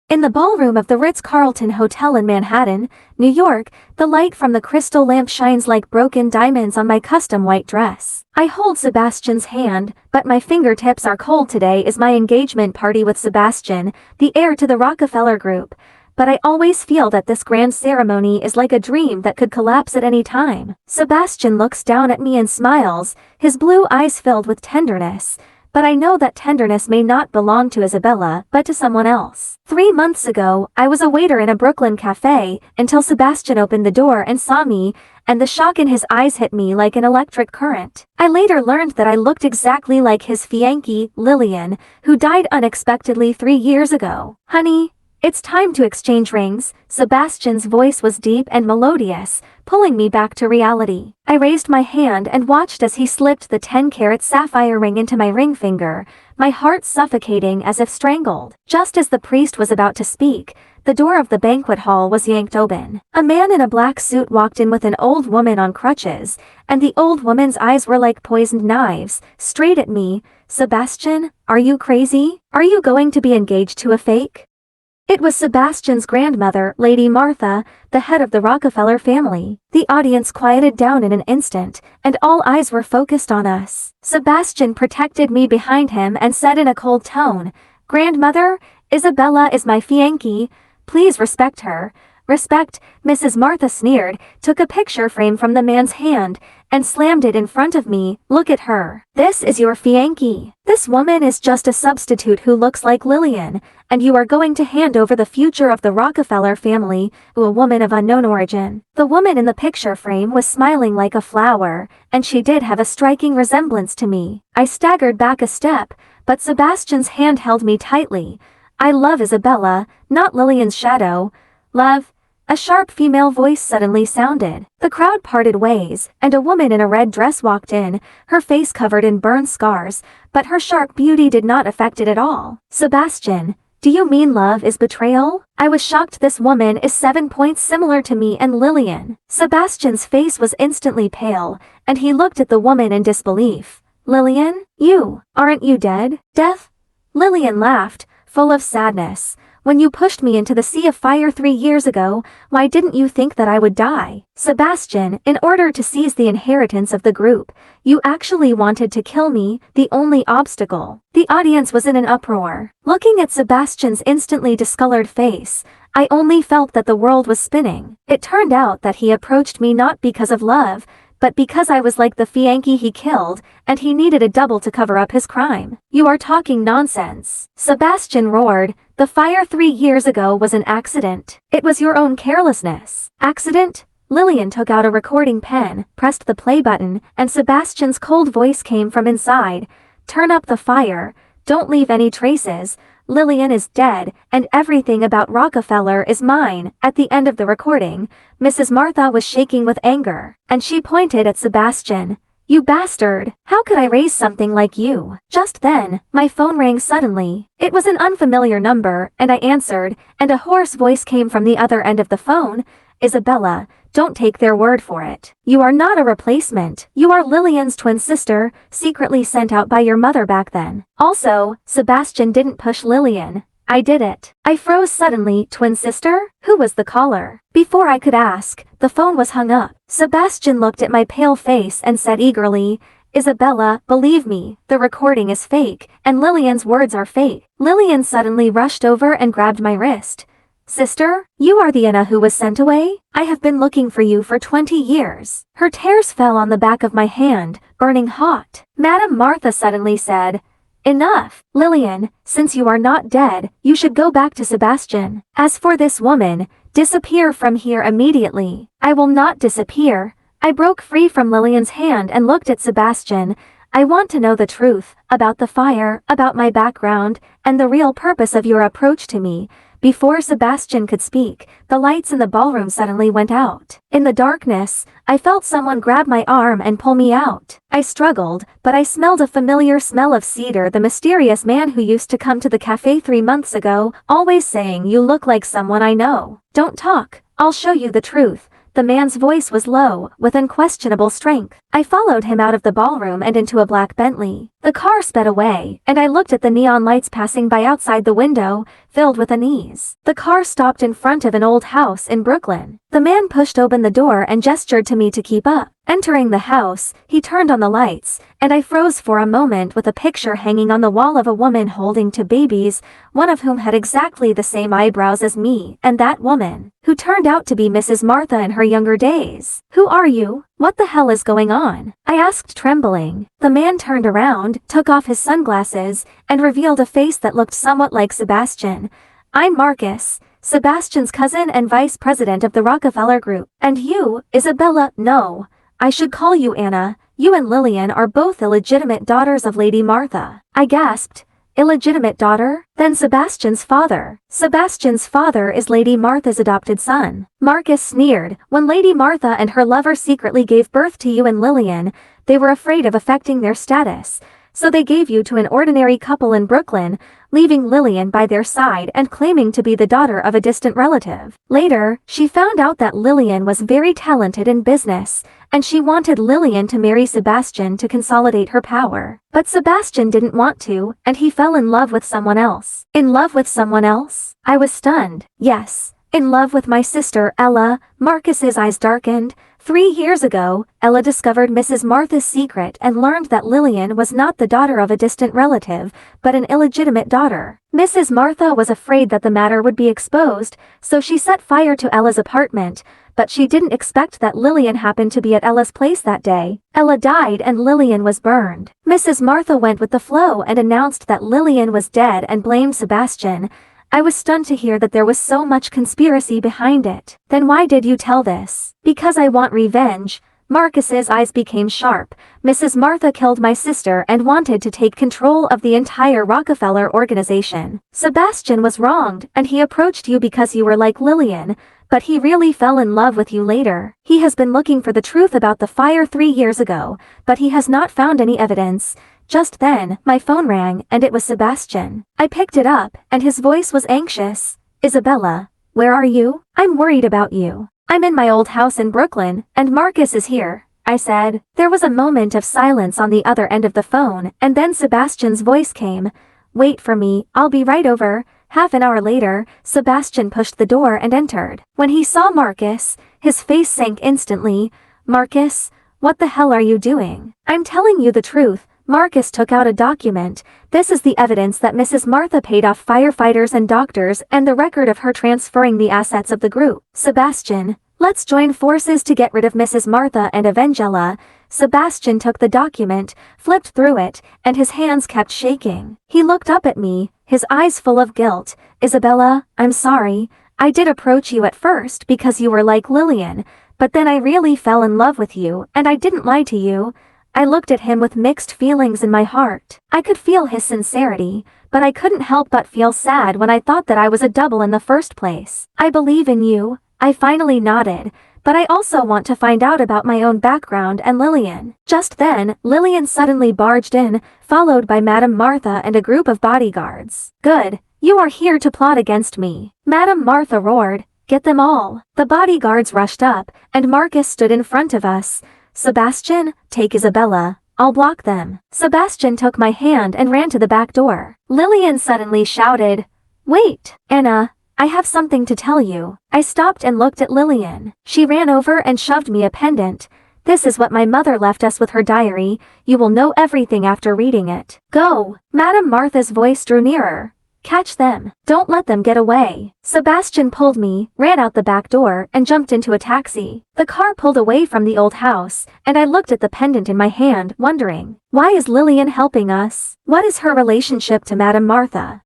In the ballroom of the Ritz-Carlton Hotel in Manhattan, New York, the light from the crystal lamp shines like broken diamonds on my custom white dress. I hold Sebastian's hand, but my fingertips are cold. Today is my engagement party with Sebastian, the heir to the Rockefeller Group. But I always feel that this grand ceremony is like a dream that could collapse at any time. Sebastian looks down at me and smiles, his blue eyes filled with tenderness. But I know that tenderness may not belong to Isabella, but to someone else. 3 months ago, I was a waiter in a Brooklyn cafe, until Sebastian opened the door and saw me, and the shock in his eyes hit me like an electric current. I later learned that I looked exactly like his fiancée, Lillian, who died unexpectedly 3 years ago. "Honey, it's time to exchange rings." Sebastian's voice was deep and melodious, pulling me back to reality. I raised my hand and watched as he slipped the 10-carat sapphire ring into my ring finger, my heart suffocating as if strangled. Just as the priest was about to speak, the door of the banquet hall was yanked open. A man in a black suit walked in with an old woman on crutches, and the old woman's eyes were like poisoned knives, straight at me. "Sebastian, are you crazy? Are you going to be engaged to a fake?" It was Sebastian's grandmother, Lady Martha, the head of the Rockefeller family. The audience quieted down in an instant, and all eyes were focused on us. Sebastian protected me behind him and said in a cold tone, "Grandmother, Isabella is my fiancée. Please respect her." "Respect," Mrs. Martha sneered, took a picture frame from the man's hand, and slammed it in front of me. "Look at her. This is your fiancée. This woman is just a substitute who looks like Lillian, and you are going to hand over the future of the Rockefeller family to a woman of unknown origin." The woman in the picture frame was smiling like a flower, and she did have a striking resemblance to me. I staggered back a step, but Sebastian's hand held me tightly. "I love Isabella, not Lillian's shadow." "Love?" A sharp female voice suddenly sounded. The crowd parted ways, and a woman in a red dress walked in, her face covered in burn scars, but her sharp beauty did not affect it at all. "Sebastian, do you mean love is betrayal?" I was shocked. This woman is 7 points similar to me and Lillian. Sebastian's face was instantly pale, and he looked at the woman in disbelief. "Lillian, aren't you dead?" "Death?" Lillian laughed, full of sadness. "When you pushed me into the sea of fire 3 years ago, why didn't you think that I would die? Sebastian, in order to seize the inheritance of the group, you actually wanted to kill me, the only obstacle." The audience was in an uproar. Looking at Sebastian's instantly discolored face, I only felt that the world was spinning. It turned out that he approached me not because of love, but because I was like the fiancée he killed, and he needed a double to cover up his crime. "You are talking nonsense," Sebastian roared. "The fire 3 years ago was an accident. It was your own carelessness." "Accident?" Lillian took out a recording pen, pressed the play button, and Sebastian's cold voice came from inside. "Turn up the fire. Don't leave any traces. Lillian is dead, and everything about Rockefeller is mine." At the end of the recording, Mrs. Martha was shaking with anger, and she pointed at Sebastian. "You bastard! How could I raise something like you?" Just then, my phone rang suddenly. It was an unfamiliar number, and I answered, and a hoarse voice came from the other end of the phone. "Isabella, don't take their word for it. You are not a replacement. You are Lillian's twin sister, secretly sent out by your mother back then. Also, Sebastian didn't push Lillian. I did it." I froze suddenly. "Twin sister? Who was the caller?" Before I could ask, the phone was hung up. Sebastian looked at my pale face and said eagerly, "Isabella, believe me, the recording is fake, and Lillian's words are fake." Lillian suddenly rushed over and grabbed my wrist. "Sister, you are the Anna who was sent away? I have been looking for you for 20 years. Her tears fell on the back of my hand, burning hot. Madame Martha suddenly said, "Enough, Lillian, since you are not dead, you should go back to Sebastian. As for this woman, disappear from here immediately." "I will not disappear." I broke free from Lillian's hand and looked at Sebastian. "I want to know the truth, about the fire, about my background, and the real purpose of your approach to me." Before Sebastian could speak, the lights in the ballroom suddenly went out. In the darkness, I felt someone grab my arm and pull me out. I struggled, but I smelled a familiar smell of cedar. The mysterious man who used to come to the cafe 3 months ago, always saying, "You look like someone I know. Don't talk, I'll show you the truth." The man's voice was low, with unquestionable strength. I followed him out of the ballroom and into a black Bentley. The The car sped away, and I looked at the neon lights passing by outside the window, filled with unease. The car stopped in front of an old house in Brooklyn. The man pushed open the door and gestured to me to keep up. Entering the house, he turned on the lights, and I froze for a moment with a picture hanging on the wall of a woman holding two babies, one of whom had exactly the same eyebrows as me, and that woman, who turned out to be Mrs. Martha in her younger days. "Who are you? What the hell is going on?" I asked, trembling. The man turned around, took off his sunglasses, and revealed a face that looked somewhat like Sebastian. "I'm Marcus, Sebastian's cousin and vice president of the Rockefeller Group. And you, Isabella?" "No. I should call you Anna. You and Lillian are both illegitimate daughters of Lady Martha." I gasped. "Illegitimate daughter? Then Sebastian's father." "Sebastian's father is Lady Martha's adopted son." Marcus sneered. "When Lady Martha and her lover secretly gave birth to you and Lillian, they were afraid of affecting their status, so they gave you to an ordinary couple in Brooklyn, leaving Lillian by their side and claiming to be the daughter of a distant relative. Later, she found out that Lillian was very talented in business, and she wanted Lillian to marry Sebastian to consolidate her power. But Sebastian didn't want to, and he fell in love with someone else." "In love with someone else?" I was stunned. "Yes. In love with my sister, Ella." Marcus's eyes darkened. 3 years ago, Ella discovered Mrs. Martha's secret and learned that Lillian was not the daughter of a distant relative, but an illegitimate daughter. Mrs. Martha was afraid that the matter would be exposed, so she set fire to Ella's apartment, but she didn't expect that Lillian happened to be at Ella's place that day. Ella died and Lillian was burned. Mrs. Martha went with the flow and announced that Lillian was dead and blamed Sebastian. I was stunned to hear that there was so much conspiracy behind it. "Then why did you tell this?" "Because I want revenge." Marcus's eyes became sharp. "Mrs. Martha killed my sister and wanted to take control of the entire Rockefeller organization. Sebastian was wronged, and he approached you because you were like Lillian, but he really fell in love with you later. He has been looking for the truth about the fire 3 years ago, but he has not found any evidence." Just then, my phone rang, and it was Sebastian. I picked it up, and his voice was anxious. "Isabella, where are you? I'm worried about you." "I'm in my old house in Brooklyn, and Marcus is here," I said. There was a moment of silence on the other end of the phone, and then Sebastian's voice came. "Wait for me, I'll be right over." Half an hour later, Sebastian pushed the door and entered. When he saw Marcus, his face sank instantly. "Marcus, what the hell are you doing?" "I'm telling you the truth." Marcus took out a document. "This is the evidence that Mrs. Martha paid off firefighters and doctors and the record of her transferring the assets of the group." "Sebastian, let's join forces to get rid of Mrs. Martha and avenge Ella." Sebastian took the document, flipped through it, and his hands kept shaking. He looked up at me, his eyes full of guilt. "Isabella, I'm sorry. I did approach you at first because you were like Lillian, but then I really fell in love with you, and I didn't lie to you." I looked at him with mixed feelings in my heart. I could feel his sincerity, but I couldn't help but feel sad when I thought that I was a double in the first place. "I believe in you." I finally nodded, "but I also want to find out about my own background and Lillian." Just then, Lillian suddenly barged in, followed by Madame Martha and a group of bodyguards. "Good, you are here to plot against me," Madame Martha roared. "Get them all." The bodyguards rushed up, and Marcus stood in front of us. "Sebastian, take Isabella. I'll block them." Sebastian took my hand and ran to the back door. Lillian suddenly shouted, "Wait, Anna, I have something to tell you." I stopped and looked at Lillian. She ran over and shoved me a pendant. "This is what my mother left us with her diary. You will know everything after reading it." "Go." Madame Martha's voice drew nearer. "Catch them. Don't let them get away." Sebastian pulled me, ran out the back door, and jumped into a taxi. The car pulled away from the old house, and I looked at the pendant in my hand, wondering, why is Lillian helping us? What is her relationship to Madame Martha?